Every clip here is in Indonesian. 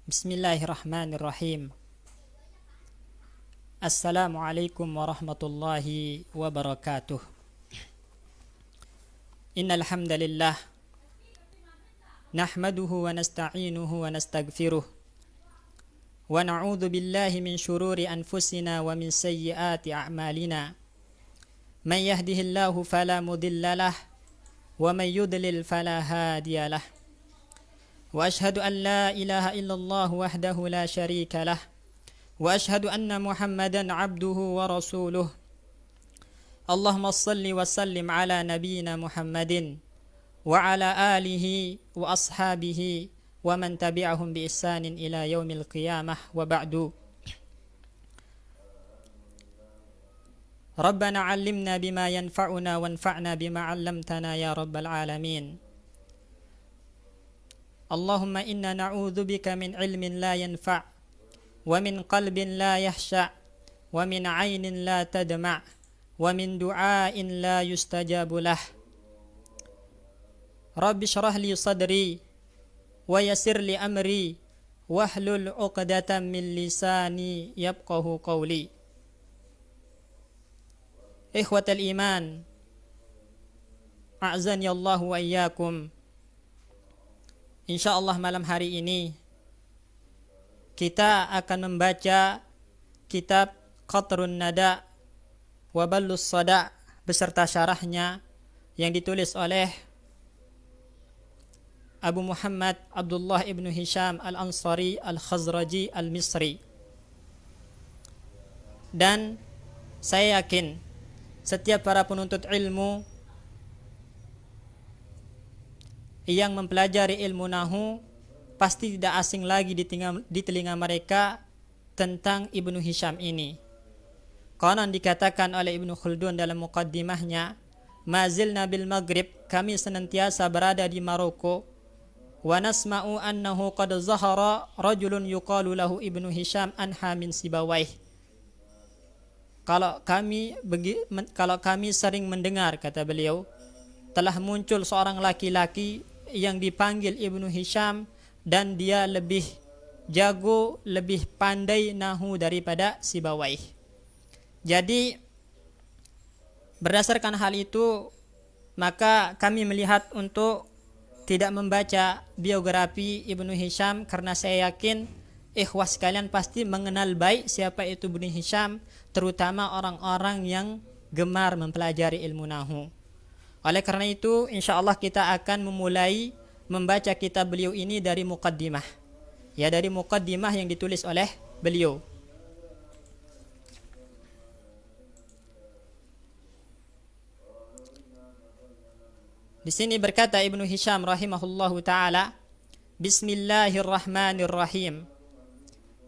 Bismillahirrahmanirrahim. Assalamualaikum warahmatullahi wabarakatuh. Innal hamdalillah nahmaduhu wa nasta'inuhu wa nastaghfiruh wa na'udzu billahi min shururi anfusina wa min sayyiati a'malina. Man yahdihillahu fala mudhillalah wa man yudlil fala hadiyalah. Wa ashhadu an la ilaha illallah wahdahu la syarika lah wa ashhadu anna Muhammadan abduhu wa rasuluh. Allahumma salli wa sallim ala nabiyyina Muhammadin wa ala alihi wa ashabihi wa man tabi'ahum bi ihsanin ila yaumil qiyamah wa ba'du. Rabbana 'allimna bima yanfa'una wanfa'na bima 'allamtana ya rabbal alamin. Allahumma inna na'udzu bika min ilmin la yanfa' wa min qalbin la yahsha' wa min 'ainin la tadma' wa min du'ain la yustajabu lah. Rabbi shrah li sadri wa yassir li amri wahlul 'uqdatam min lisani yafqahu qawli. Ikhwatal iman, a'zani Allah wa iyyakum. InsyaAllah malam hari ini kita akan membaca kitab Qatrun Nada wa Ballus Sada beserta syarahnya yang ditulis oleh Abu Muhammad Abdullah ibnu Hisham al-Ansari al-Khazraji al-Misri. Dan saya yakin setiap para penuntut ilmu yang mempelajari ilmu nahu pasti tidak asing lagi di telinga mereka tentang Ibnu Hisham ini. Konon dikatakan oleh Ibnu Khaldun dalam muqaddimahnya, mazilna bil Maghrib, kami senantiasa berada di Maroko, wa nasma'u annahu qad zahara rajulun yuqalu lahu Ibnu Hisham anha min Sibawaih. Kalau kami sering mendengar, kata beliau, telah muncul seorang laki-laki yang dipanggil Ibnu Hisham dan dia lebih jago, lebih pandai nahu daripada Sibawaih. Jadi berdasarkan hal itu maka kami melihat untuk tidak membaca biografi Ibnu Hisham, karena saya yakin ikhwas sekalian pasti mengenal baik siapa itu Ibnu Hisham, terutama orang-orang yang gemar mempelajari ilmu nahu. Oleh karena itu, insyaAllah kita akan memulai membaca kitab beliau ini dari muqaddimah. Ya, dari muqaddimah yang ditulis oleh beliau. Di sini berkata Ibnu Hisham rahimahullahu ta'ala, Bismillahirrahmanirrahim.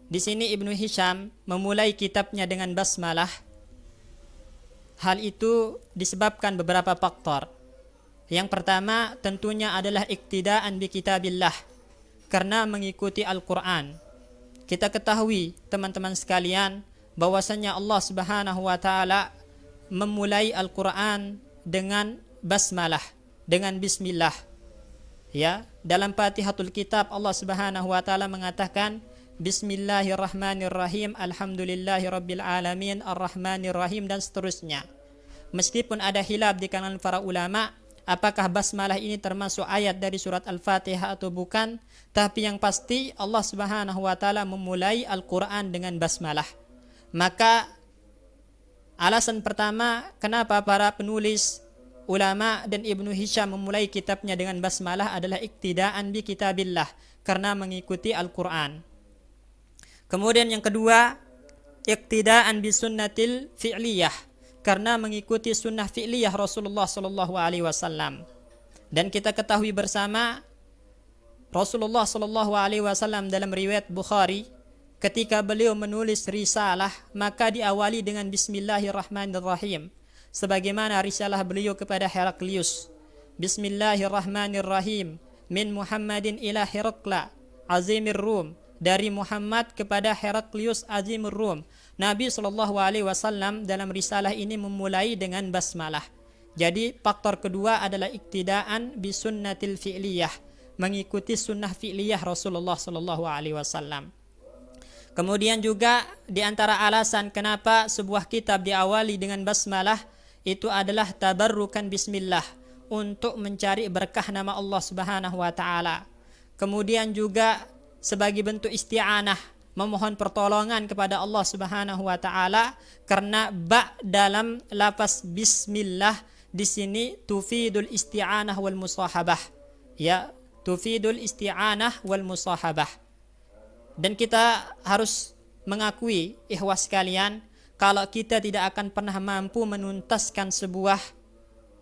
Di sini Ibnu Hisham memulai kitabnya dengan basmalah. Hal itu disebabkan beberapa faktor. Yang pertama tentunya adalah iktidaan bi kitabillah, karena mengikuti Al-Quran. Kita ketahui teman-teman sekalian bahwasanya Allah Subhanahu wa taala memulai Al-Quran dengan basmalah, dengan bismillah. Ya, dalam Fatihatul Kitab Allah Subhanahu wa taala mengatakan Bismillahirrahmanirrahim, Alhamdulillahirabbil alamin, Arrahmanirrahim, dan seterusnya. Meskipun ada khilaf di kalangan para ulama apakah basmalah ini termasuk ayat dari surat Al-Fatihah atau bukan, tapi yang pasti Allah Subhanahu wa taala memulai Al-Qur'an dengan basmalah. Maka alasan pertama kenapa para penulis ulama dan Ibnu Hisham memulai kitabnya dengan basmalah adalah iktidaan bi kitabillah, karena mengikuti Al-Qur'an. Kemudian yang kedua, iktidaan bi sunnatil fi'liyah, karena mengikuti sunnah fi'liyah Rasulullah sallallahu alaihi wasallam. Dan kita ketahui bersama Rasulullah sallallahu alaihi wasallam dalam riwayat Bukhari, ketika beliau menulis risalah maka diawali dengan Bismillahirrahmanirrahim, sebagaimana risalah beliau kepada Heraklius. Bismillahirrahmanirrahim, min Muhammadin ila Herakla azimir Rum, dari Muhammad kepada Heraklius azimur Rum. Nabi SAW dalam risalah ini memulai dengan basmalah. Jadi faktor kedua adalah iktidaan bisunnatil fi'liyah, mengikuti sunnah fi'liyah Rasulullah sallallahu alaihi wasallam. Kemudian juga di antara alasan kenapa sebuah kitab diawali dengan basmalah itu adalah tabarrukan bismillah, untuk mencari berkah nama Allah Subhanahu wa taala. Kemudian juga sebagai bentuk isti'anah, memohon pertolongan kepada Allah Subhanahu wa taala, karena ba dalam lafaz bismillah di sini tufidul isti'anah wal musahabah. Ya, tufidul isti'anah wal musahabah. Dan kita harus mengakui, ikhwas sekalian, kalau kita tidak akan pernah mampu menuntaskan sebuah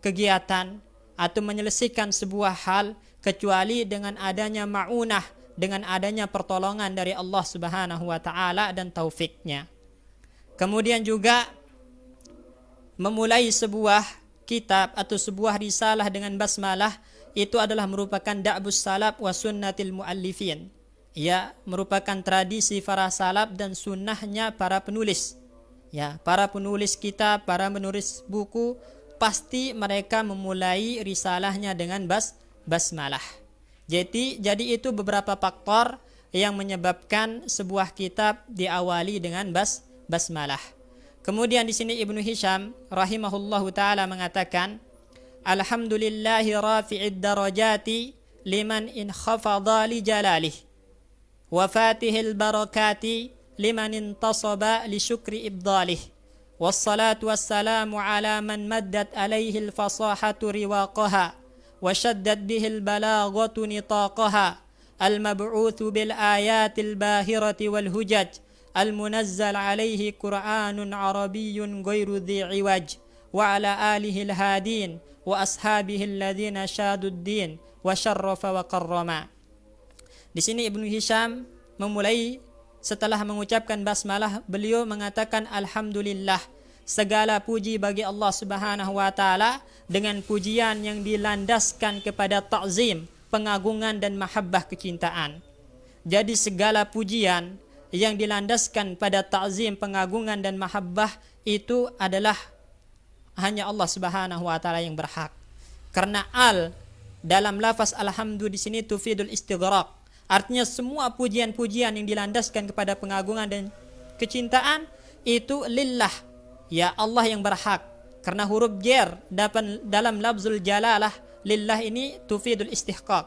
kegiatan atau menyelesaikan sebuah hal kecuali dengan adanya ma'unah, dengan adanya pertolongan dari Allah Subhanahu wa taala dan taufiknya. Kemudian juga memulai sebuah kitab atau sebuah risalah dengan basmalah itu adalah merupakan da'bus salaf wa sunnatil muallifin. Ya, merupakan tradisi para salaf dan sunnahnya para penulis. Ya, para penulis kitab, para penulis buku, pasti mereka memulai risalahnya dengan basmalah. Jadi itu beberapa faktor yang menyebabkan sebuah kitab diawali dengan basmalah. Kemudian di sini Ibnu Hisham rahimahullahu taala mengatakan, alhamdulillahi rafi'id darajati liman in khafadha li jalalih wa fatihil barakati liman intasaba li syukri ibdalih wassalatu wassalamu ala man maddat alaihi al-fasahatu riwaqaha wa shaddat bihil balaghatu nitaqaha al-mab'uthu bil ayatil bahirati wal hujaj al-munazzal alaihi Qur'anun arabiyyun ghairu dhi iwaj wa ala alihi al-hadin wa ashabihi alladhina syadud din wa syarrafa wa karrama. Di sini Ibnu Hisham memulai setelah mengucapkan basmalah, beliau mengatakan alhamdulillah, segala puji bagi Allah Subhanahu wa taala dengan pujian yang dilandaskan kepada ta'zim, pengagungan dan mahabbah kecintaan. Jadi segala pujian yang dilandaskan pada ta'zim, pengagungan dan mahabbah itu adalah hanya Allah Subhanahu wa taala yang berhak. Karena al dalam lafaz alhamdu di sini tufidul istighraq. Artinya semua pujian-pujian yang dilandaskan kepada pengagungan dan kecintaan itu lillah. Ya, Allah yang berhak. Karena huruf jar dalam lafzul jalalah lillah ini tufidul istihqaq.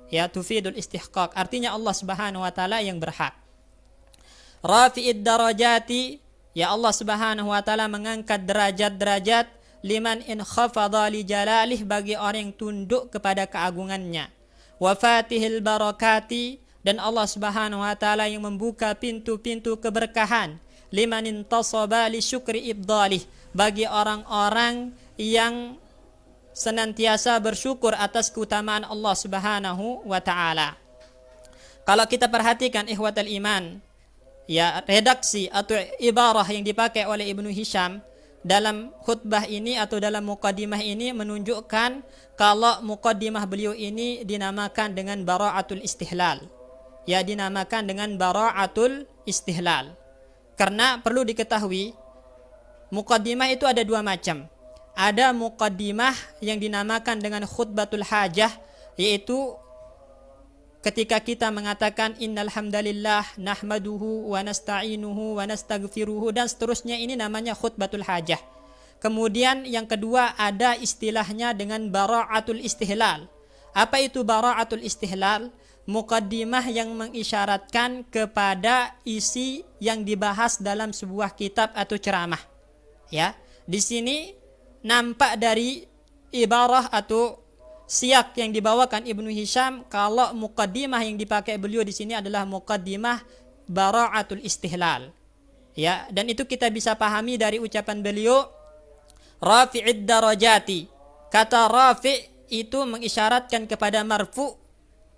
Ya, tufidul istihqaq. Artinya Allah Subhanahu wa taala yang berhak. Rafi'id darajati, ya Allah Subhanahu wa taala mengangkat derajat-derajat liman in khafadha li jalalih, bagi orang yang tunduk kepada keagungannya. Wa fatihil barakati, dan Allah Subhanahu wa taala yang membuka pintu-pintu keberkahan liman intasaba li syukri ibdalih, bagi orang-orang yang senantiasa bersyukur atas keutamaan Allah Subhanahu wa taala. Kalau kita perhatikan ikhwatal iman, ya, redaksi atau ibarah yang dipakai oleh Ibnu Hisham dalam khutbah ini atau dalam muqaddimah ini menunjukkan kalau muqaddimah beliau ini dinamakan dengan bara'atul istihlal. Ya, dinamakan dengan bara'atul istihlal. Karena perlu diketahui, muqaddimah itu ada dua macam. Ada muqaddimah yang dinamakan dengan khutbatul hajah, yaitu ketika kita mengatakan innal hamdalillah nahmaduhu wa nasta'inuhu wa nastaghfiruhu dan seterusnya, ini namanya khutbatul hajah. Kemudian yang kedua ada istilahnya dengan bara'atul istihlal. Apa itu bara'atul istihlal? Muqaddimah yang mengisyaratkan kepada isi yang dibahas dalam sebuah kitab atau ceramah. Ya, di sini nampak dari ibarah atau siyak yang dibawakan Ibnu Hisham kalau muqaddimah yang dipakai beliau di sini adalah muqaddimah bara'atul istihlal. Ya, dan itu kita bisa pahami dari ucapan beliau rafi'id darajati. Kata rafi' itu mengisyaratkan kepada marfu',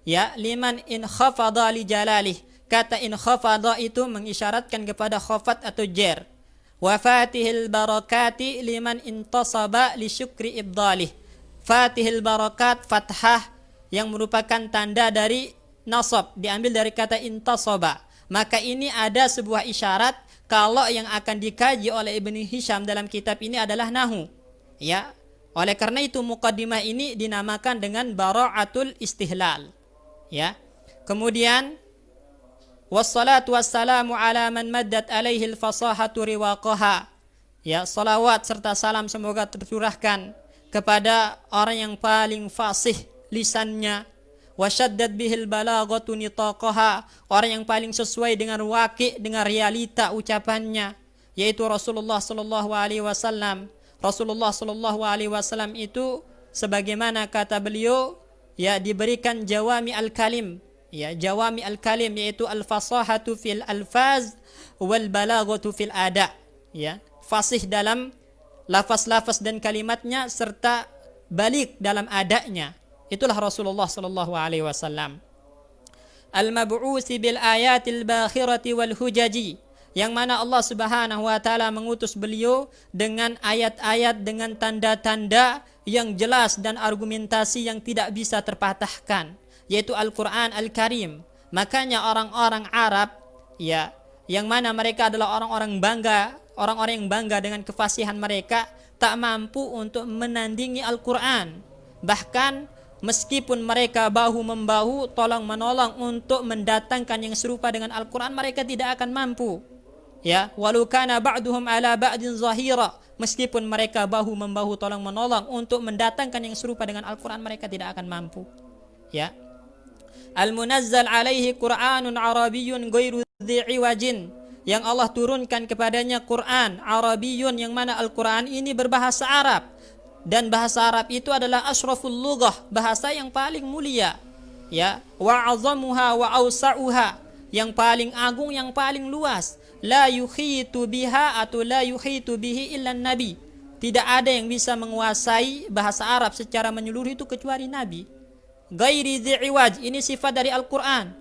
ya, liman in khafadha li jalalih. Kata in khafadha itu mengisyaratkan kepada khafat atau jar. Wa fatihil barakati liman intasaba li syukri ibdalih. Fatihil barakat, fathah yang merupakan tanda dari nasab, diambil dari kata intasaba. Maka ini ada sebuah isyarat kalau yang akan dikaji oleh Ibnu Hisham dalam kitab ini adalah nahu. Ya, oleh karena itu muqaddimah ini dinamakan dengan bara'atul istihlal. Ya. Kemudian wassalatu wassalamu ala man maddat alaihi al-fasahatu riwaqaha. Ya, salawat serta salam semoga tercurahkan kepada orang yang paling fasih lisannya, wasyaddad bihil balaghatu nitaqaha, orang yang paling sesuai dengan waqi', dengan realita ucapannya, yaitu Rasulullah sallallahu alaihi wasallam. Rasulullah sallallahu alaihi wasallam itu sebagaimana kata beliau, ya, diberikan jawami al-kalim. Ya, jawami al-kalim yaitu al-fasahatu fil alfaz wal balaghatu fil ada. Ya, fasih dalam lafaz-lafaz dan kalimatnya serta balik dalam adanya. Itulah Rasulullah sallallahu alaihi wasallam. Al-mab'uts bil ayatil bakhirati wal hujaji, yang mana Allah Subhanahu wa taala mengutus beliau dengan ayat-ayat, dengan tanda-tanda yang jelas dan argumentasi yang tidak bisa terpatahkan, yaitu Al-Qur'an Al-Karim. Makanya orang-orang Arab, ya, yang mana mereka adalah orang-orang yang bangga dengan kefasihan mereka, tak mampu untuk menandingi Al-Qur'an. Bahkan meskipun mereka bahu-membahu, tolong-menolong untuk mendatangkan yang serupa dengan Al-Qur'an, mereka tidak akan mampu. Ya, walau kana ba'duhum ala ba'din zahira, meskipun mereka bahu-membahu, tolong-menolong untuk mendatangkan yang serupa dengan Al-Qur'an, mereka tidak akan mampu. Ya. Al-munazzal alaihi Qur'anun Arabiyyun ghairu dzi'iwajin, yang Allah turunkan kepadanya Quran Arabiyyun, yang mana Al-Quran ini berbahasa Arab, dan bahasa Arab itu adalah asyraful lughah, bahasa yang paling mulia, ya, wa azamuha wa awsa'uha, yang paling agung, yang paling luas. La yukhitu biha atau la yukhitu bihi illa nabi, tidak ada yang bisa menguasai bahasa Arab secara menyeluruh itu kecuali Nabi. Ghairi dzi'iwaj, ini sifat dari Al-Quran.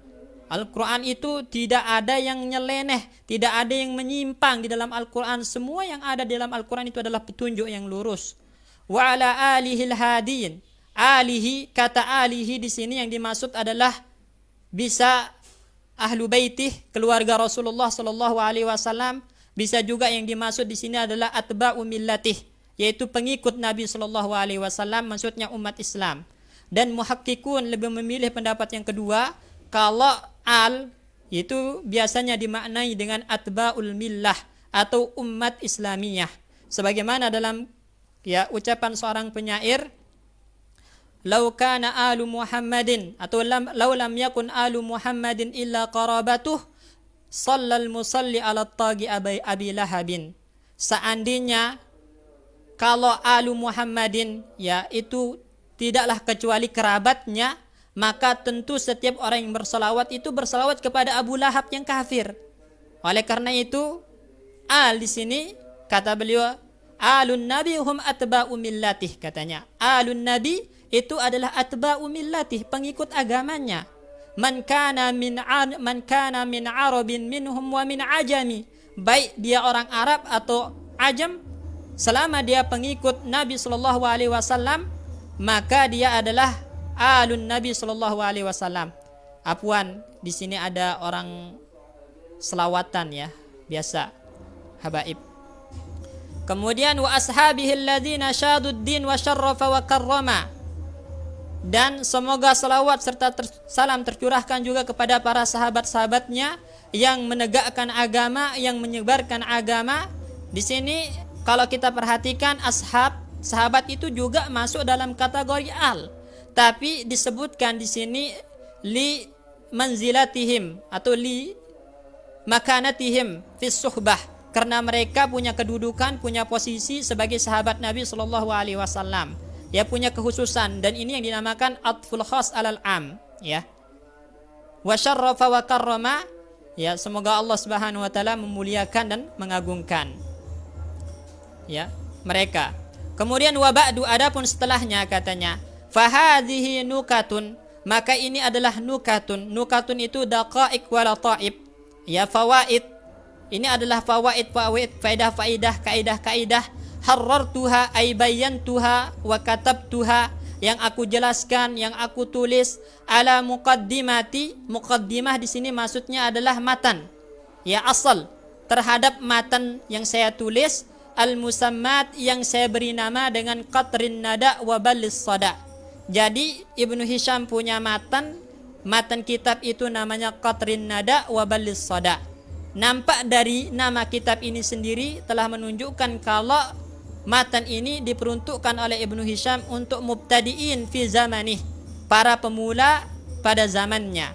Al-Quran itu tidak ada yang nyeleneh, tidak ada yang menyimpang di dalam Al-Quran. Semua yang ada di dalam Al-Quran itu adalah petunjuk yang lurus. Wa ala alihil hadin. Alihi, kata alihi di sini yang dimaksud adalah bisa ahlu baitih, keluarga Rasulullah sallallahu alaihi wasallam. Bisa juga yang dimaksud di sini adalah atba'u millatih, yaitu pengikut Nabi sallallahu alaihi wasallam, maksudnya umat Islam. Dan muhakkikun lebih memilih pendapat yang kedua, kalau al itu biasanya dimaknai dengan atba'ul millah atau umat Islamiyah, sebagaimana dalam, ya, ucapan seorang penyair, lau kana alu Muhammadin atau lau lam yakun alu Muhammadin illa qarabatuh sallal musalli ala tagi abi lahabin. Seandainya kalau alu Muhammadin, ya, itu tidaklah kecuali kerabatnya, maka tentu setiap orang yang bersalawat itu bersalawat kepada Abu Lahab yang kafir. Oleh karena itu, al di sini kata beliau, alun nabi hum atba'u millatih, katanya. Alun nabi itu adalah atba'u millatih, pengikut agamanya. Man kana min arabin minhum wa min ajami, baik dia orang Arab atau ajam, selama dia pengikut Nabi sallallahu alaihi wasallam, maka dia adalah alun Nabi sallallahu alaihi wasallam. Afwan, di sini ada orang selawatan, ya, biasa, habaib. Kemudian wa ashabihi alladzina syaduddin wa syarrafa wa karrama, dan semoga salawat serta salam tercurahkan juga kepada para sahabat-sahabatnya yang menegakkan agama, yang menyebarkan agama. Di sini kalau kita perhatikan, sahabat itu juga masuk dalam kategori al, tapi disebutkan di sini li manzilatihim atau li makanatihim fis suhbah, karena mereka punya kedudukan, punya posisi sebagai sahabat Nabi sallallahu alaihi wasallam, ya, punya kekhususan, dan ini yang dinamakan atful khas alal am, ya. Wa syarrafa wa karrama, ya, semoga Allah Subhanahu wa taala memuliakan dan mengagungkan, ya, mereka. Kemudian wa ba'du, adapun setelahnya, katanya, fahadhihi nukatun, maka ini adalah nukatun. Nukatun itu daqaiq wa lataib, ya, fawaid. Ini adalah fawaid, faedah-faedah, kaidah-kaidah. Harrartuha ay bayantuha wa katabtuha, yang aku jelaskan, yang aku tulis, ala muqaddimati. Muqaddimah di sini maksudnya adalah matan, ya, asal terhadap matan yang saya tulis, al-musammat, yang saya beri nama dengan qatrin nada wa balis sada. Jadi Ibnu Hisham punya matan matan kitab itu namanya Qatrin Nada wa Ballis Sada. Nampak dari nama kitab ini sendiri telah menunjukkan kalau matan ini diperuntukkan oleh Ibnu Hisham untuk mubtadiin fi zamanih, para pemula pada zamannya.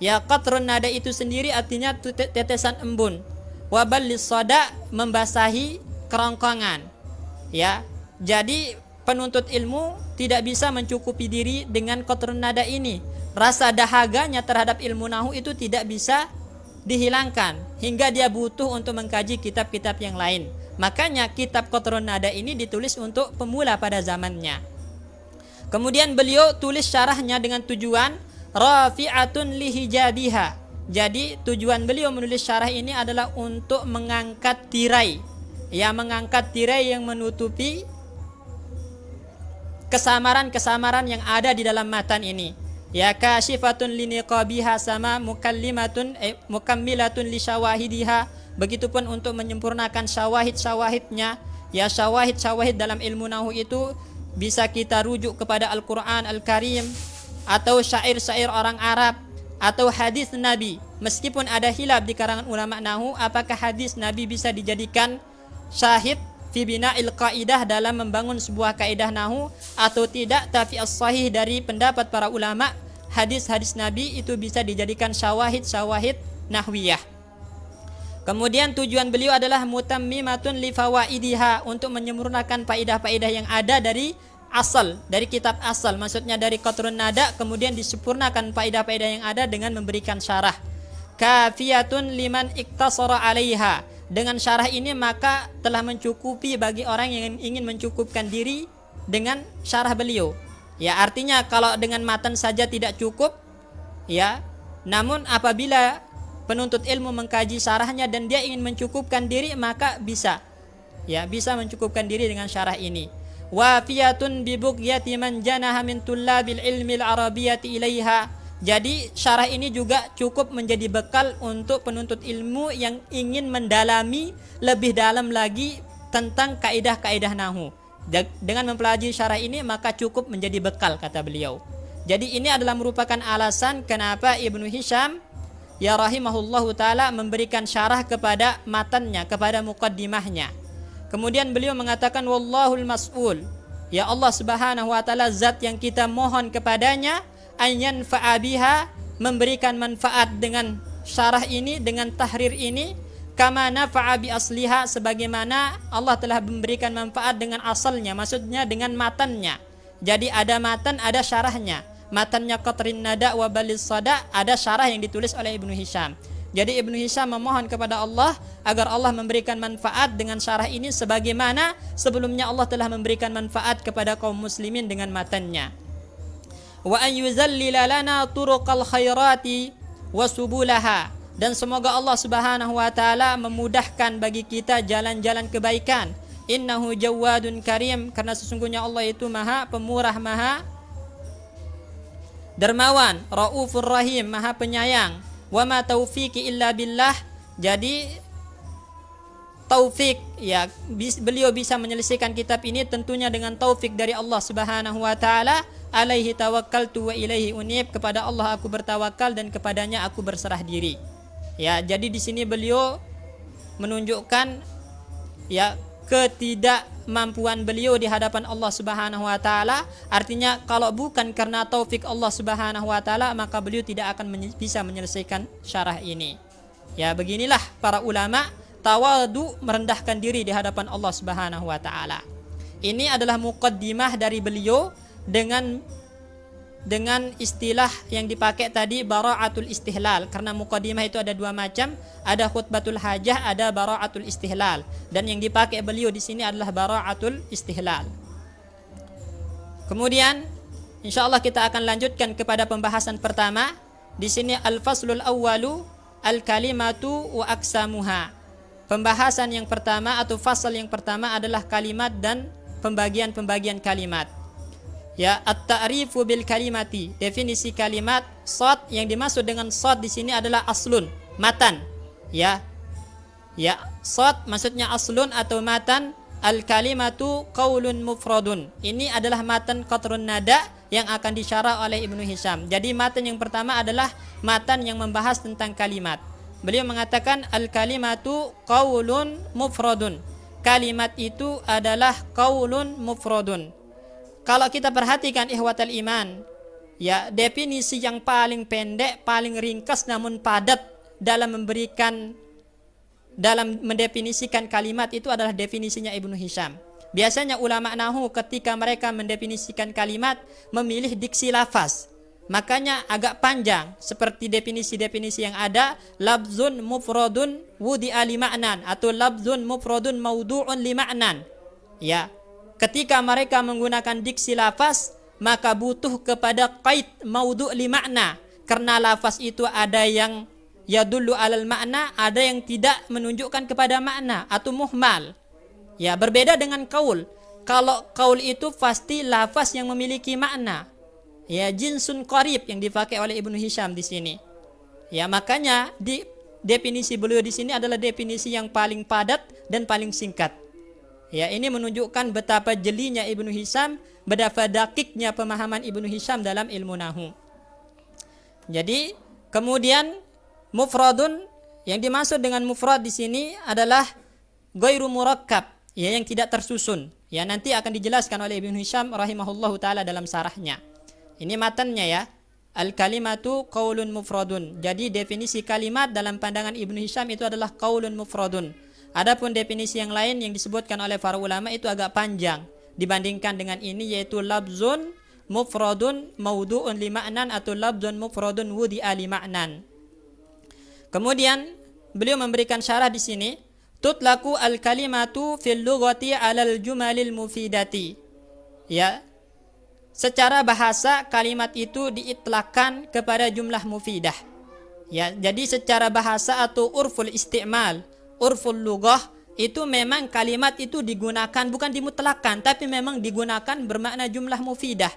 Ya, Qatrun Nada itu sendiri artinya tetesan embun. Wa Ballis Sada membasahi kerongkongan. Ya, jadi penuntut ilmu tidak bisa mencukupi diri dengan Qatrun Nada ini. Rasa dahaganya terhadap ilmu nahu itu tidak bisa dihilangkan hingga dia butuh untuk mengkaji kitab-kitab yang lain. Makanya kitab Qatrun Nada ini ditulis untuk pemula pada zamannya. Kemudian beliau tulis syarahnya dengan tujuan rafi'atun lihijabiha. Jadi tujuan beliau menulis syarah ini adalah untuk mengangkat tirai. Ya, mengangkat tirai yang menutupi kesamaran-kesamaran yang ada di dalam matan ini. Ya, kasyifatun liniqabiha sama mukammilatun li syawahidiha. Begitupun untuk menyempurnakan syawahid-syawahidnya. Ya, syawahid-syawahid dalam ilmu nahu itu bisa kita rujuk kepada Al-Quran Al-Karim, atau syair-syair orang Arab, atau hadis Nabi. Meskipun ada hilaf di kalangan ulama nahu, apakah hadis Nabi bisa dijadikan syahid fi bina'il qaidah dalam membangun sebuah kaidah nahu atau tidak? Tapi as-sahih dari pendapat para ulama, hadis-hadis Nabi itu bisa dijadikan syawahid-syawahid nahwiyah. Kemudian tujuan beliau adalah mutammimatun li fawaidiha, untuk menyempurnakan faedah-faedah yang ada dari asal, dari kitab asal, maksudnya dari Qatrun Nada, kemudian disempurnakan faedah-faedah yang ada dengan memberikan syarah. Kafiyatun liman iktasara 'alaiha. Dengan syarah ini maka telah mencukupi bagi orang yang ingin mencukupkan diri dengan syarah beliau. Ya, artinya kalau dengan matan saja tidak cukup, ya. Namun apabila penuntut ilmu mengkaji syarahnya dan dia ingin mencukupkan diri, maka bisa. Ya, bisa mencukupkan diri dengan syarah ini. Wafiyatun bi bughyati man janaha min tullabil ilmi al-arabiyyati ilaiha. Jadi syarah ini juga cukup menjadi bekal untuk penuntut ilmu yang ingin mendalami lebih dalam lagi tentang kaidah-kaidah nahu. Dengan mempelajari syarah ini maka cukup menjadi bekal, kata beliau. Jadi ini adalah merupakan alasan kenapa Ibnu Hisham ya rahimahullahu ta'ala memberikan syarah kepada matannya, kepada muqaddimahnya. Kemudian beliau mengatakan wallahul mas'ul. Ya, Allah Subhanahu wa ta'ala zat yang kita mohon kepadanya an fa'abiha, memberikan manfaat dengan syarah ini, dengan tahrir ini, kama nafa'a bi asliha, sebagaimana Allah telah memberikan manfaat dengan asalnya, maksudnya dengan matannya. Jadi ada matan, ada syarahnya. Matannya Qatrin Nada wa Ballis Sada, ada syarah yang ditulis oleh Ibnu Hisham. Jadi Ibnu Hisham memohon kepada Allah agar Allah memberikan manfaat dengan syarah ini, sebagaimana sebelumnya Allah telah memberikan manfaat kepada kaum muslimin dengan matannya. Wa an yuzallila lana turuqal khairati wa subulaha, dan semoga Allah Subhanahu wa taala memudahkan bagi kita jalan-jalan kebaikan. Innahu jawadun karim, karena sesungguhnya Allah itu Maha Pemurah, Maha Dermawan, Raufur Rahim, Maha Penyayang. Wa ma taufiqi illa billah. Jadi taufik, ya, beliau bisa menyelesaikan kitab ini tentunya dengan taufik dari Allah Subhanahu wa taala. Alaihi tawakkaltu wa ilaihi unib, kepada Allah aku bertawakal dan kepadanya aku berserah diri. Ya, jadi di sini beliau menunjukkan ya ketidakmampuan beliau di hadapan Allah Subhanahu wa taala. Artinya kalau bukan karena taufik Allah Subhanahu wa taala maka beliau tidak akan bisa menyelesaikan syarah ini. Ya, beginilah para ulama tawadu, merendahkan diri di hadapan Allah Subhanahu wa taala. Ini adalah muqaddimah dari beliau dengan istilah yang dipakai tadi bara'atul istihlal, karena muqaddimah itu ada dua macam, ada khutbatul hajah, ada bara'atul istihlal, dan yang dipakai beliau di sini adalah bara'atul istihlal. Kemudian insyaallah kita akan lanjutkan kepada pembahasan pertama. Di sini al-faslul awwalu al-kalimatu wa aqsamuha. Pembahasan yang pertama atau fasal yang pertama adalah kalimat dan pembagian-pembagian kalimat. Ya, at-ta'rifu bil kalimati, definisi kalimat. Shad, yang dimaksud dengan shad di sini adalah aslun, matan. Ya, shad maksudnya aslun atau matan. Al kalimatu qaulun mufradun. Ini adalah matan Qatrun Nada yang akan disyarah oleh Ibnu Hisham. Jadi matan yang pertama adalah matan yang membahas tentang kalimat. Beliau mengatakan al-kalimatu qaulun mufradun. Kalimat itu adalah qaulun mufradun. Kalau kita perhatikan ihwatal iman, ya, definisi yang paling pendek, paling ringkas namun padat dalam mendefinisikan kalimat itu adalah definisinya Ibnu Hisham. Biasanya ulama nahwu ketika mereka mendefinisikan kalimat memilih diksi lafaz. Makanya agak panjang seperti definisi-definisi yang ada, labzun mufradun wudi'a li ma'nan atau labzun mufradun maudu'un li ma'nan. Ya, ketika mereka menggunakan diksi lafaz maka butuh kepada qaid maudu' li ma'na, karena lafaz itu ada yang yadullu alal makna, ada yang tidak menunjukkan kepada makna atau muhmal. Ya, berbeda dengan qaul. Kalau qaul itu pasti lafaz yang memiliki makna. Ya, jinsun qarib yang dipakai oleh Ibnu Hisham di sini. Ya, makanya di definisi beliau di sini adalah definisi yang paling padat dan paling singkat. Ya, ini menunjukkan betapa jelinya Ibnu Hisham, betapa dakiknya pemahaman Ibnu Hisham dalam ilmu nahwu. Jadi, kemudian mufradun, yang dimaksud dengan mufrad di sini adalah ghairu murakkab, ya, yang tidak tersusun. Ya, nanti akan dijelaskan oleh Ibnu Hisham rahimahullahu taala dalam sarahnya. Ini matannya ya. Al-kalimatu qaulun mufradun. Jadi definisi kalimat dalam pandangan Ibnu Hisham itu adalah qaulun mufradun. Adapun definisi yang lain yang disebutkan oleh para ulama itu agak panjang dibandingkan dengan ini, yaitu labzun mufradun maudu'un li ma'nan atau labzun mufradun wudi'a li ma'nan. Kemudian beliau memberikan syarah di sini, tutlaku al-kalimatu fil lughati 'alal jumalil mufidati. Ya, secara bahasa kalimat itu diitlakkan kepada jumlah mufidah. Ya, jadi secara bahasa atau urful isti'mal, urful lughah, itu memang kalimat itu digunakan bukan dimutlakkan, tapi memang digunakan bermakna jumlah mufidah.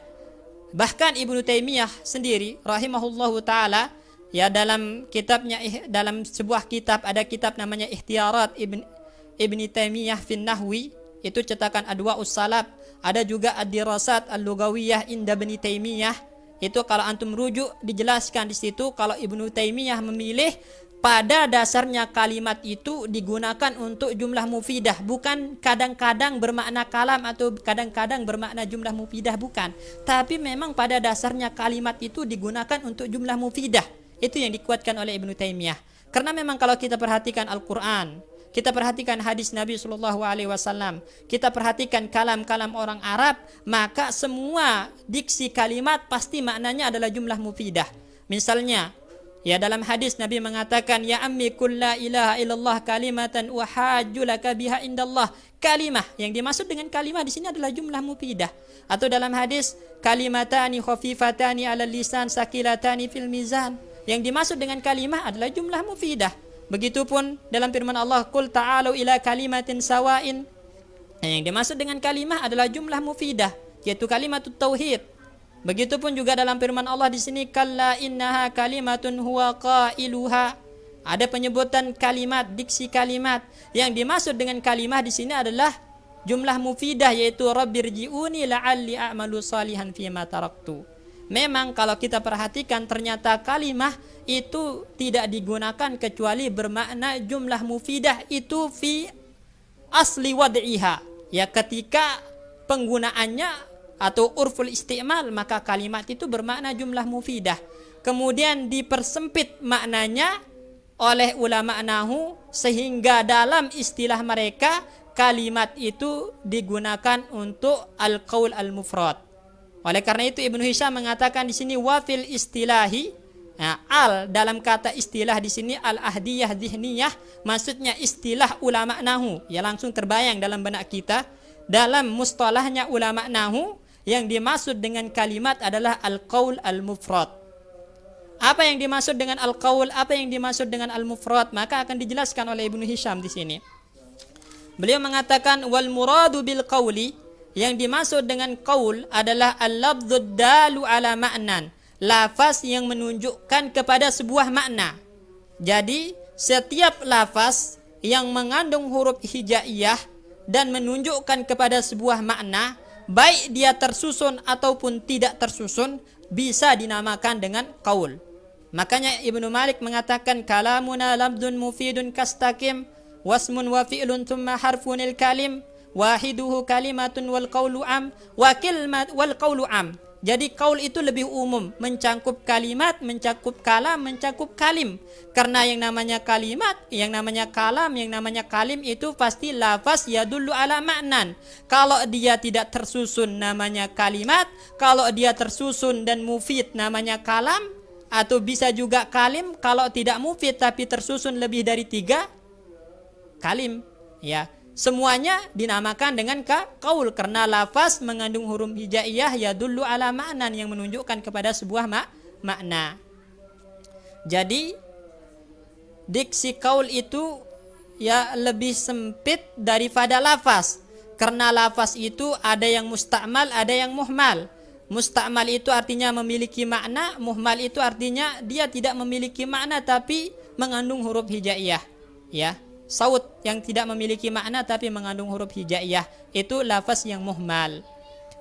Bahkan Ibnu Taimiyah sendiri rahimahullahu taala, ya, dalam kitabnya, dalam sebuah kitab, ada kitab namanya Ikhtiyarat Ibn Taimiyah fin Nahwi, itu cetakan Adwa'us Salab. Ada juga Ad-Dirasat Al-Lughawiyah inda Ibn Taimiyah. Itu kalau antum rujuk dijelaskan di situ kalau Ibnu Taimiyah memilih pada dasarnya kalimat itu digunakan untuk jumlah mufidah, bukan kadang-kadang bermakna kalam atau kadang-kadang bermakna jumlah mufidah, bukan. Tapi memang pada dasarnya kalimat itu digunakan untuk jumlah mufidah. Itu yang dikuatkan oleh Ibnu Taimiyah. Karena memang kalau kita perhatikan Al-Quran, kita perhatikan hadis Nabi SAW, kita perhatikan kalam-kalam orang Arab, maka semua diksi kalimat pasti maknanya adalah jumlah mufidah. Misalnya, ya, dalam hadis Nabi mengatakan, ya ammi kul la ilaha illallah kalimatan uhajju laka biha indallah. Kalimah, yang dimaksud dengan kalimah di sini adalah jumlah mufidah. Atau dalam hadis, kalimatani khafifatani ala lisan sakilatani fil mizan. Yang dimaksud dengan kalimah adalah jumlah mufidah. Begitupun dalam firman Allah, qul ta'alu ila kalimatin sawain. Yang dimaksud dengan kalimah adalah jumlah mufidah, yaitu kalimatut tauhid. Begitupun juga dalam firman Allah di sini, kalla innaha kalimatun huwa qailuha. Ada penyebutan kalimat, diksi kalimat. Yang dimaksud dengan kalimah di sini adalah jumlah mufidah, yaitu rabbirji'uni la'alli a'malu salihan fima taraktu. Memang kalau kita perhatikan ternyata kalimah itu tidak digunakan kecuali bermakna jumlah mufidah itu fi asli wad'iha. Ya, ketika penggunaannya atau urful isti'mal, maka kalimat itu bermakna jumlah mufidah. Kemudian dipersempit maknanya oleh ulama nahwu sehingga dalam istilah mereka kalimat itu digunakan untuk al-qaul al-mufrad. Oleh karena itu Ibnu Hisham mengatakan di sini wafil istilahi, nah, al dalam kata istilah di sini al-ahdiyah dhihniyah, maksudnya istilah ulama nahwu. Ya, langsung terbayang dalam benak kita. Dalam mustalahnya ulama nahwu, yang dimaksud dengan kalimat adalah al-qaul al-mufrad. Apa yang dimaksud dengan al-qaul, apa yang dimaksud dengan al-mufrad, maka akan dijelaskan oleh Ibnu Hisham di sini. Beliau mengatakan wal muradu bil qauli, yang dimaksud dengan qaul adalah al-lafdzud dalu ala ma'nan, lafaz yang menunjukkan kepada sebuah makna. Jadi setiap lafaz yang mengandung huruf hijaiyah dan menunjukkan kepada sebuah makna, baik dia tersusun ataupun tidak tersusun, bisa dinamakan dengan qaul. Makanya Ibnu Malik mengatakan kalamuna lamdun mufidun kastakim wasmun wa fi'lun thumma harfunil kalim wahiduhu kalimatun wal qawlu am wa kilmat wal qawlu am. Jadi qaul itu lebih umum, mencakup kalimat, mencakup kalam, mencakup kalim. Karena yang namanya kalimat, yang namanya kalam, yang namanya kalim itu pasti lafaz yadullu ala ma'nan. Kalau dia tidak tersusun namanya kalimat, kalau dia tersusun dan mufid namanya kalam, atau bisa juga kalim kalau tidak mufid tapi tersusun lebih dari 3 kalim, ya. Semuanya dinamakan dengan qaul karena lafaz mengandung huruf hijaiyah yadullu ala ma'nan yang menunjukkan kepada sebuah makna. Jadi diksi qaul itu ya lebih sempit daripada lafaz. Karena lafaz itu ada yang musta'mal, ada yang muhmal. Musta'mal itu artinya memiliki makna, muhmal itu artinya dia tidak memiliki makna tapi mengandung huruf hijaiyah, ya. Saut yang tidak memiliki makna tapi mengandung huruf hijaiyah itu lafaz yang muhmal.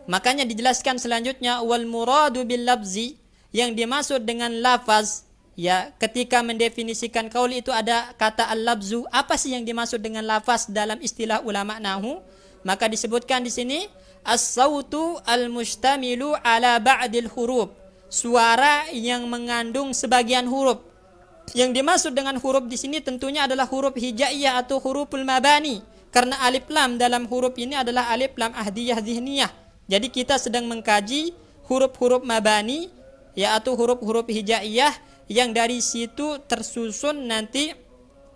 Makanya dijelaskan selanjutnya wal muradu bil labzi, yang dimaksud dengan lafaz, ya, ketika mendefinisikan qaul itu ada kata al-labzu. Apa sih yang dimaksud dengan lafaz dalam istilah ulama nahwu? Maka disebutkan di sini as-sautu al-mustamilu ala ba'dil huruf, suara yang mengandung sebagian huruf. Yang dimaksud dengan huruf di sini tentunya adalah huruf hijaiyah atau huruful mabani. Karena alif lam dalam huruf ini adalah alif lam ahdiyah zihniyah. Jadi kita sedang mengkaji huruf-huruf mabani, ya, atau huruf-huruf hijaiyah yang dari situ tersusun nanti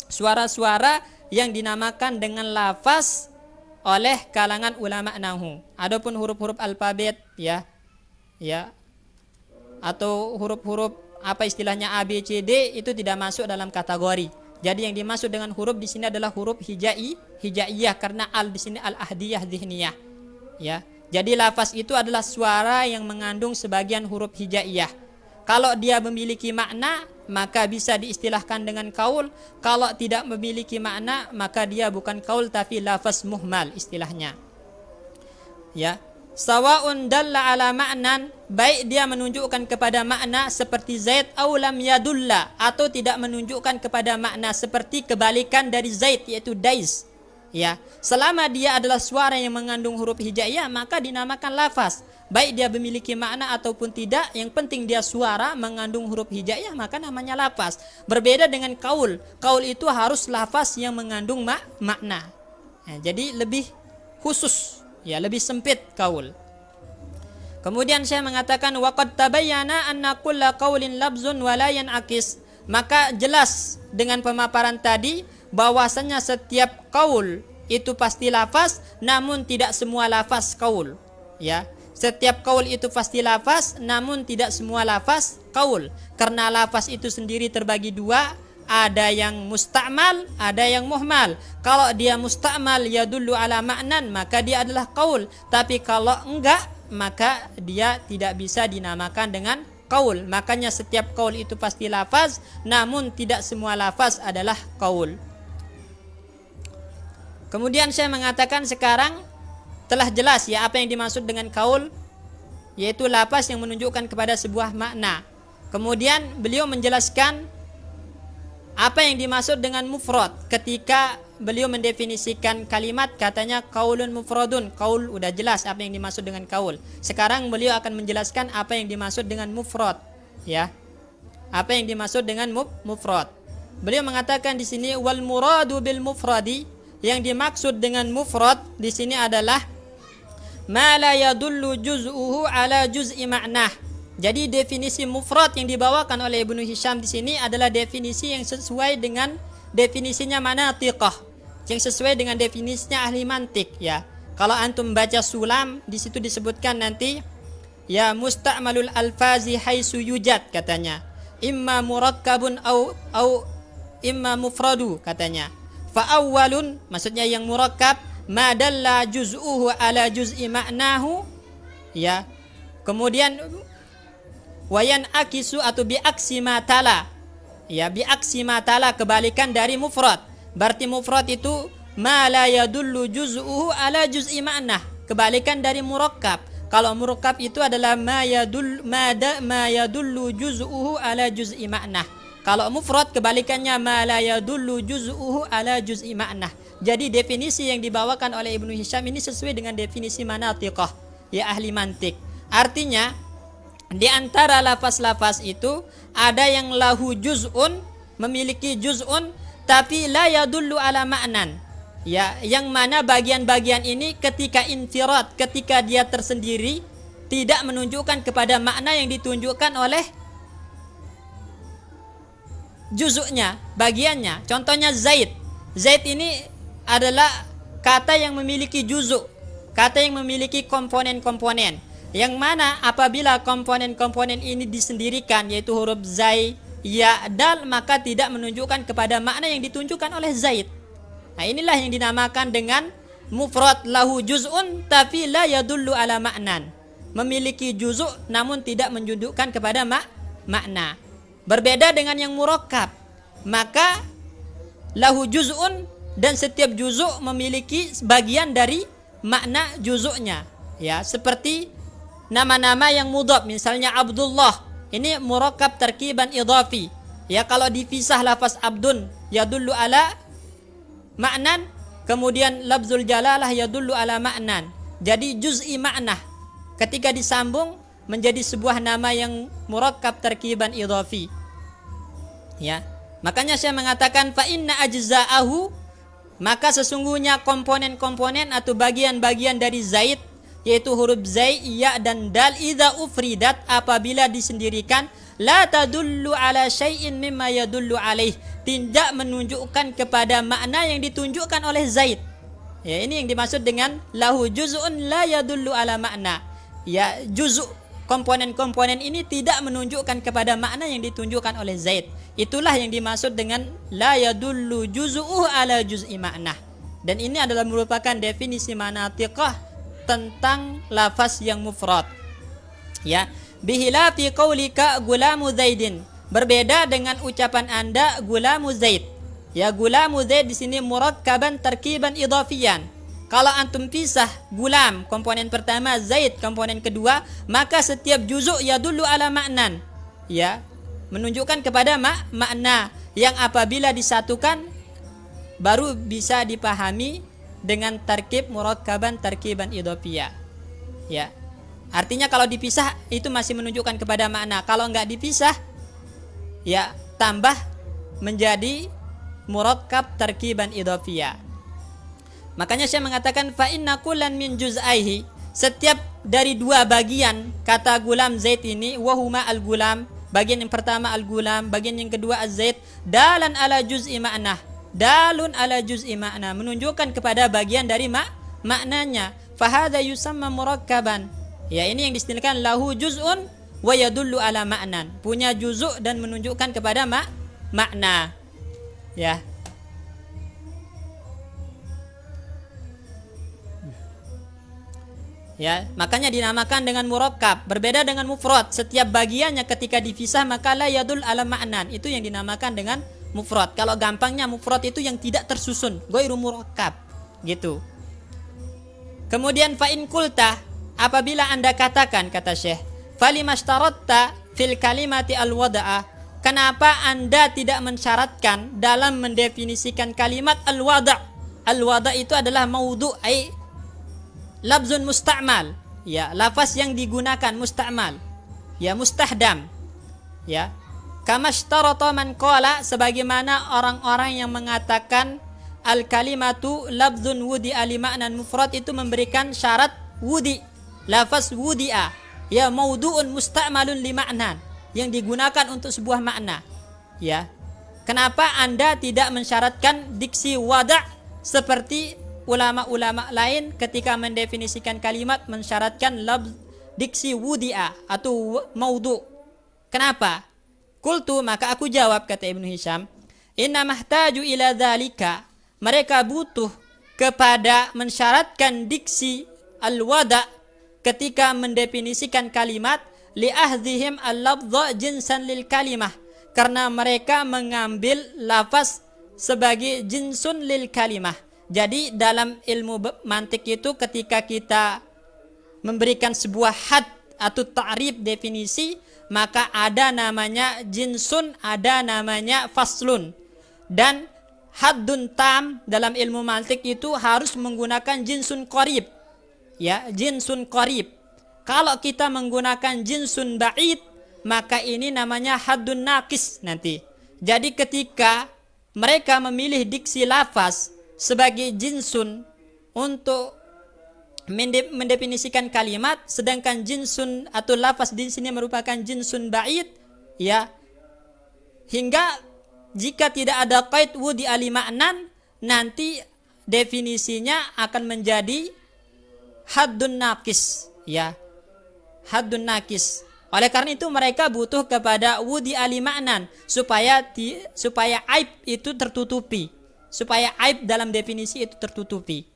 suara-suara yang dinamakan dengan lafaz oleh kalangan ulama nahwu. Adapun huruf-huruf alfabet, ya, atau huruf-huruf apa istilahnya A, B, C, D itu tidak masuk dalam kategori. Jadi yang dimaksud dengan huruf di sini adalah huruf hijaiyah karena al di sini al ahdiyah zihniyah, ya. Jadi lafaz itu adalah suara yang mengandung sebagian huruf hijaiyah. Kalau dia memiliki makna maka bisa diistilahkan dengan qaul. Kalau tidak memiliki makna maka dia bukan qaul tapi lafaz muhmal istilahnya, ya. Sawa'un dalla ala ma'nan, baik dia menunjukkan kepada makna seperti Zaid aw lam yadulla, atau tidak menunjukkan kepada makna seperti kebalikan dari Zaid yaitu dais, ya. Selama dia adalah suara yang mengandung huruf hijaiyah maka dinamakan lafaz. Baik dia memiliki makna ataupun tidak, yang penting dia suara mengandung huruf hijaiyah maka namanya lafaz. Berbeda dengan qaul. Qaul itu harus lafaz yang mengandung makna. Nah, jadi lebih khusus, ya, lebih sempit qaul. Kemudian saya mengatakan waqad tabayyana anna kulla qaulin labzun wa la yanaqis. Maka jelas dengan pemaparan tadi bahwasanya setiap qaul itu pasti lafaz, namun tidak semua lafaz qaul, ya. Setiap qaul itu pasti lafaz, namun tidak semua lafaz qaul. Karena lafaz itu sendiri terbagi dua, ada yang musta'mal, ada yang muhmal. Kalau dia musta'mal yadullu ala ma'nan maka dia adalah qaul. Tapi kalau enggak maka dia tidak bisa dinamakan dengan qaul. Makanya setiap qaul itu pasti lafaz, namun tidak semua lafaz adalah qaul. Kemudian saya mengatakan sekarang telah jelas, ya, apa yang dimaksud dengan qaul, yaitu lafaz yang menunjukkan kepada sebuah makna. Kemudian beliau menjelaskan apa yang dimaksud dengan mufrad. Ketika beliau mendefinisikan kalimat katanya qaulun mufradun. Qaul udah jelas apa yang dimaksud dengan qaul. Sekarang beliau akan menjelaskan apa yang dimaksud dengan mufrad, ya. Apa yang dimaksud dengan mufrad. Beliau mengatakan di sini wal muradu bil mufradi, yang dimaksud dengan mufrad di sini adalah ma la yadullu juz'uhu ala juz'i ma'nah. Jadi definisi mufrad yang dibawakan oleh Ibnu Hisham di sini adalah definisi yang sesuai dengan definisinya manatiqah, yang sesuai dengan definisinya ahli mantik, ya. Kalau antum baca sulam di situ disebutkan nanti, ya, musta'malul alfazi haitsu yujad katanya. Imma murakkabun au imma mufradu katanya. Fa awwalun maksudnya yang murakkab ma dalla juz'uhu ala juz'i ma'nahu, ya. Kemudian wayan akisu atau biaksi matala, ya, biaksi matala kebalikan dari mufrad. Berarti mufrad itu ma la yadullu juz'uhu ala juz'i ma'nah. kebalikan dari murakkab. Kalau murakkab itu adalah ma yadullu juz'uhu ala juz'i ma'nah. Kalau mufrad kebalikannya ma la yadullu juz'uhu ala juz'i ma'nah. Jadi definisi yang dibawakan oleh Ibnu Hisham ini sesuai dengan definisi manatiqah, ya ahli mantik. Artinya di antara lafaz-lafaz itu ada yang lahu juz'un, memiliki juz'un tapi la yadullu ala ma'nan. Ya, yang mana bagian-bagian ini ketika infirad, ketika dia tersendiri tidak menunjukkan kepada makna yang ditunjukkan oleh juzuknya, bagiannya. Contohnya Zaid. Zaid ini adalah kata yang memiliki juzuk, kata yang memiliki komponen-komponen. Yang mana apabila komponen-komponen ini disendirikan, yaitu huruf zai, ya, dal, maka tidak menunjukkan kepada makna yang ditunjukkan oleh Zaid. Nah, inilah yang dinamakan dengan mufrad lahu juz'un tapi la yadullu ala ma'nan. Memiliki juzuk namun tidak menunjukkan kepada makna. Berbeda dengan yang murakkab. Maka lahu juz'un dan setiap juzuk memiliki bagian dari makna juzuknya. Ya, seperti nama-nama yang mudhaf, misalnya Abdullah. Ini murakkab tarkiban idhafi. Ya, kalau dipisah lafaz abdun yadullu ala ma'nan, kemudian lafzul jalalah yadullu ala ma'nan. Jadi juz'i ma'nah ketika disambung menjadi sebuah nama yang murakkab tarkiban idhafi. Ya, makanya saya mengatakan fa inna ajza'ahu, maka sesungguhnya komponen-komponen atau bagian-bagian dari Zaid, yaitu huruf zai, ya dan dal, idza ufridat, apabila disendirikan, la tadullu ala syai'in mimma yadullu alaih, tidak menunjukkan kepada makna yang ditunjukkan oleh Zaid. Ya, ini yang dimaksud dengan lahu juz'un la yadullu ala makna. Ya, juz' komponen-komponen ini tidak menunjukkan kepada makna yang ditunjukkan oleh Zaid. Itulah yang dimaksud dengan la yadullu juz'uhu ala juz'i ma'nah. Dan ini adalah merupakan definisi manatiqah tentang lafaz yang mufrad. Ya, bihilafi qaulika gulamu Zaidin, berbeda dengan ucapan Anda gulamu Zaid. Ya, gulamu Zaid di sini murakkaban tarkiban idhafiyan. Kalau antum pisah gulam komponen pertama, Zaid komponen kedua, maka setiap juzuk yadullu ala ma'nan. Ya, menunjukkan kepada makna yang apabila disatukan baru bisa dipahami dengan tarkib murakkaban tarkiban idhafiyah. Ya. Artinya kalau dipisah itu masih menunjukkan kepada makna. Kalau enggak dipisah, ya tambah menjadi murakkab tarkiban idhafiyah. Makanya saya mengatakan fa inna kullan min juz'aihi, setiap dari dua bagian kata gulam Zaid ini, wahuma al-gulam, bagian yang pertama al-gulam, bagian yang kedua az-Zaid, dalan ala juz'i ma'nah, dalun ala juz'i ma'nah, menunjukkan kepada bagian dari maknanya. Fahadha yusamma murakkaban. Ya, ini yang distilahkan lahu juz'un wa yadullu ala ma'nan, punya juzuk dan menunjukkan kepada makna. Ya. Ya, makanya dinamakan dengan murakkab, berbeda dengan mufrad. Setiap bagiannya ketika dipisah maka la yadul ala ma'nan, itu yang dinamakan dengan mufrad. Kalau gampangnya mufrad itu yang tidak tersusun, ghairu murakkab, gitu. Kemudian fa in qulta, apabila Anda katakan, kata Syekh, falimashtarotta fil kalimati al-wada'ah, kenapa Anda tidak mensyaratkan dalam mendefinisikan kalimat al-wada'? Al-wada' itu adalah maudhu', ai labzun musta'mal. Ya, lafaz yang digunakan musta'mal. Ya, mustahdam. Ya, kamashtarata man qala, sebagaimana orang-orang yang mengatakan al-kalimatu labzun wudi alima'nan mufrad, itu memberikan syarat wudi, lafaz wudi'a, ya maudhu'un musta'malun li ma'nan, yang digunakan untuk sebuah makna. Ya, kenapa Anda tidak mensyaratkan diksi wada' seperti ulama-ulama lain ketika mendefinisikan kalimat mensyaratkan labz diksi wudi'a atau maudhu'? Kenapa? Qultu, maka aku jawab, kata Ibnu Hisham, inna mahtaju ila dzalika, mereka butuh kepada mensyaratkan diksi al-wada' ketika mendefinisikan kalimat, li'ahdhihim al-lafdha jinsan lil kalimah, karena mereka mengambil lafaz sebagai jinsun lil kalimah, Jadi dalam ilmu mantik itu ketika kita memberikan sebuah had atau ta'rif definisi, maka ada namanya jinsun, ada namanya faslun. Dan haddun tam dalam ilmu mantik itu harus menggunakan jinsun qarib. Ya, jinsun qarib. Kalau kita menggunakan jinsun ba'id, maka ini namanya haddun naqis nanti. Jadi ketika mereka memilih diksi lafaz sebagai jinsun untuk mendefinisikan kalimat, sedangkan jinsun atau lafaz di sini merupakan jinsun ba'id, ya, hingga jika tidak ada qaid wudi ali ma'nan, nanti definisinya akan menjadi haddun naqis, ya, haddun naqis. Oleh karena itu mereka butuh kepada wudi ali ma'nan supaya aib itu tertutupi, supaya aib dalam definisi itu tertutupi.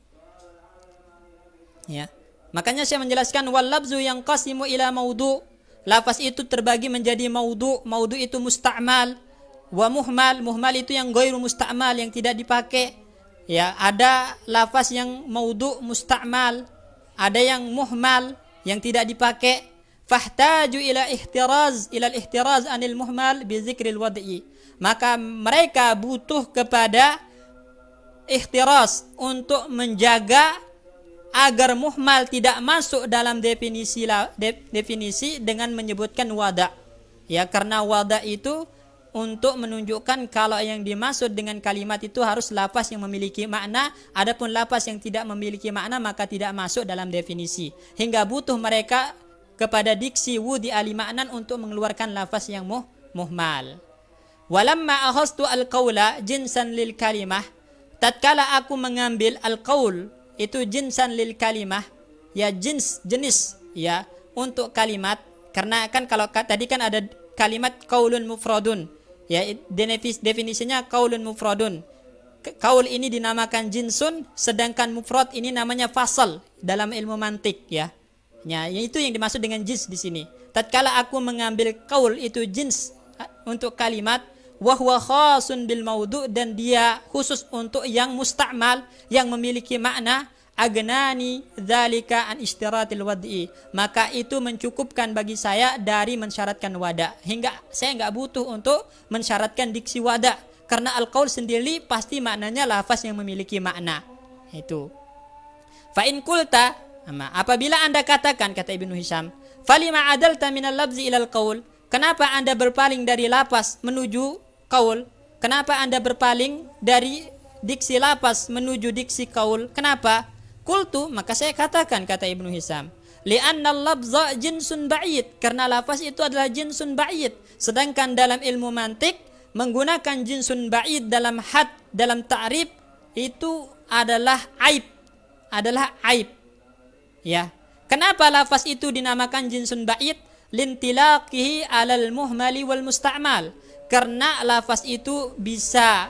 Ya. Makanya saya menjelaskan wal labzu yang qasimu ila maudu. Lafaz itu terbagi menjadi maudu. Maudu itu musta'mal. Wa muhmal. Muhmal itu yang ghairu musta'mal, yang tidak dipakai. Ya, ada lafaz yang maudu musta'mal, ada yang muhmal yang tidak dipakai. Fahtaju ila ihtiraz anil muhmal bi dzikril wad'i. Maka mereka butuh kepada ihtiraz untuk menjaga agar muhmal tidak masuk dalam definisi dengan menyebutkan wada. Ya, karena wada itu untuk menunjukkan kalau yang dimaksud dengan kalimat itu harus lafaz yang memiliki makna, adapun lafaz yang tidak memiliki makna maka tidak masuk dalam definisi. Hingga butuh mereka kepada diksi wudi ali ma'nan untuk mengeluarkan lafaz yang muhmal. Walamma akhastu al-qaula jinsan lil kalimah, tatkala aku mengambil al-qaul itu jinsan lil kalimah, ya, jenis ya untuk kalimat, karena kan kalau tadi kan ada kalimat qaulun mufradun, ya, definisinya qaulun mufradun. Qaul ini dinamakan jinsun, sedangkan mufrad ini namanya fasal dalam ilmu mantik, ya. Ya, itu yang dimaksud dengan jins di sini. Tatkala aku mengambil qaul itu jins untuk kalimat, wa huwa khasun bil maudu, dan dia khusus untuk yang musta'mal, yang memiliki makna, agnani dzalika an ishtiratil wad'i, maka itu mencukupkan bagi saya dari mensyaratkan wada, hingga saya enggak butuh untuk mensyaratkan diksi wada, karena al-qaul sendiri pasti maknanya lafaz yang memiliki makna. Itu. Fa in qulta, apabila Anda katakan, kata Ibnu Hisham, falima adalta minal labzi ilal qaul, kenapa Anda berpaling dari lafaz menuju qaul? Kenapa Anda berpaling dari diksi lafaz menuju diksi qaul? Kenapa? Qultu, maka saya katakan, kata Ibnu Hisham, li'anna al-labza jinsun ba'id, karena lafaz itu adalah jinsun ba'id, sedangkan dalam ilmu mantik menggunakan jinsun ba'id dalam had, dalam ta'rif itu adalah aib, ya. Kenapa lafaz itu dinamakan jinsun ba'id? Lintilaqihi alal muhmali wal musta'mal, karena lafaz itu bisa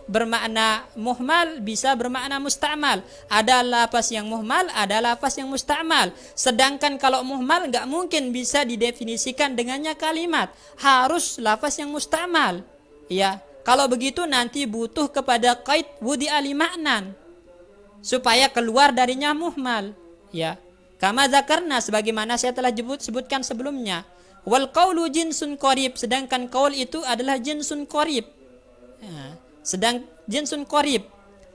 bermakna muhmal, bisa bermakna musta'mal. Ada lafaz yang muhmal, ada lafaz yang musta'mal. Sedangkan kalau muhmal enggak mungkin bisa didefinisikan dengannya kalimat, harus lafaz yang musta'mal, ya. Kalau begitu nanti butuh kepada qaid wudi ali ma'nan supaya keluar darinya muhmal, ya. Kama zakarna, sebagaimana saya telah sebutkan sebelumnya. Wal qaulu jinsun qarib, sedangkan qaul itu adalah jinsun qarib. Ya, sedang jinsun qarib.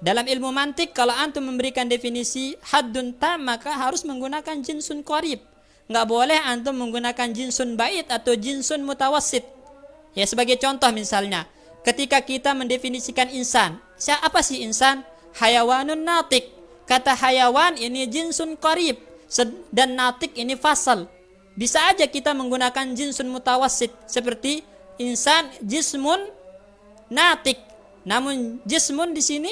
Dalam ilmu mantik kalau antum memberikan definisi haddun tam, maka harus menggunakan jinsun qarib. Enggak boleh antum menggunakan jinsun ba'id atau jinsun mutawassit. Ya, sebagai contoh misalnya, ketika kita mendefinisikan insan, apa sih insan? Hayawanun natik. Kata hayawan ini jinsun qarib dan natik ini fasal. Bisa aja kita menggunakan jinsun mutawassit seperti insan jismun natik. Namun jismun di sini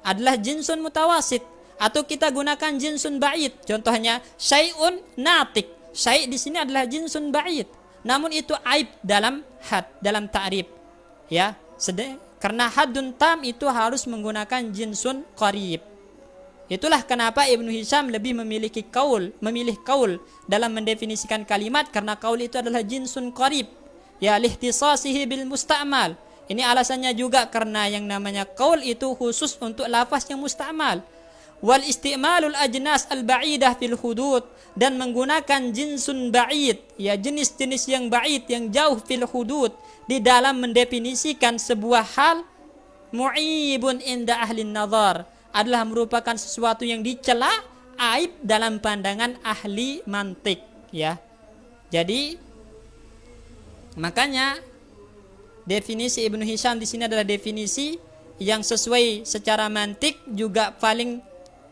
adalah jinsun mutawassit, atau kita gunakan jinsun ba'id. Contohnya syai'un natik. Syai' di sini adalah jinsun ba'id. Namun itu aib dalam had, dalam ta'rif. Ya, karena haddun tam itu harus menggunakan jinsun qarib. Itulah kenapa Ibnu Hisham lebih memilih qaul dalam mendefinisikan kalimat, karena qaul itu adalah jinsun qarib, ya, lihtisasihi bil musta'mal, Ini alasannya juga karena yang namanya qaul itu khusus untuk lafaz yang mustamal. Wal istimalul ajnas al ba'idah fil hudud, dan menggunakan jinsun ba'id, ya jenis-jenis yang ba'id yang jauh fil hudud di dalam mendefinisikan sebuah hal mu'ibun inda ahli nazar, adalah merupakan sesuatu yang dicela, aib dalam pandangan ahli mantik, ya. Jadi makanya definisi Ibnu Hisham di sini adalah definisi yang sesuai secara mantik, juga paling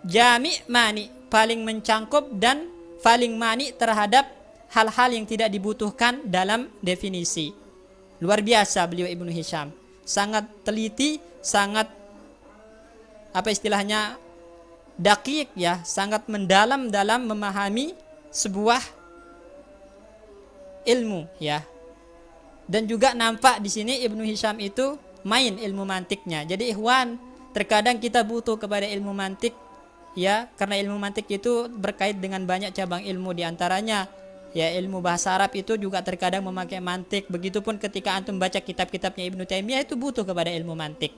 jami' mani, paling mencangkup dan paling mani terhadap hal-hal yang tidak dibutuhkan dalam definisi. Luar biasa beliau Ibnu Hisham, sangat teliti, sangat apa istilahnya dakik, ya, sangat mendalam dalam memahami sebuah ilmu, ya. Dan juga nampak di sini Ibnu Hisham itu main ilmu mantiknya. Jadi ikhwan, terkadang kita butuh kepada ilmu mantik, ya, karena ilmu mantik itu berkait dengan banyak cabang ilmu, di antaranya ya ilmu bahasa Arab itu juga terkadang memakai mantik. Begitupun ketika antum baca kitab-kitabnya Ibnu Taimiyah itu butuh kepada ilmu mantik.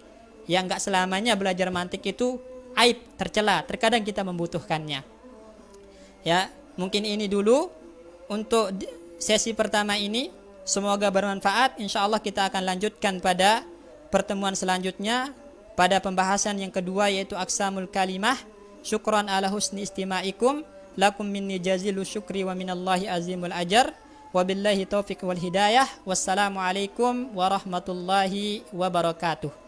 Yang enggak selamanya belajar mantik itu aib, tercela, terkadang kita membutuhkannya. Ya, mungkin ini dulu untuk sesi pertama ini. Semoga bermanfaat. InsyaAllah kita akan lanjutkan pada pertemuan selanjutnya pada pembahasan yang kedua, yaitu aqsamul kalimah. Syukran ala husni istima'ikum. Lakum minni jazilu syukri wa minallahi azimul ajar. Wabillahi taufiq wal hidayah. Wassalamualaikum warahmatullahi wabarakatuh.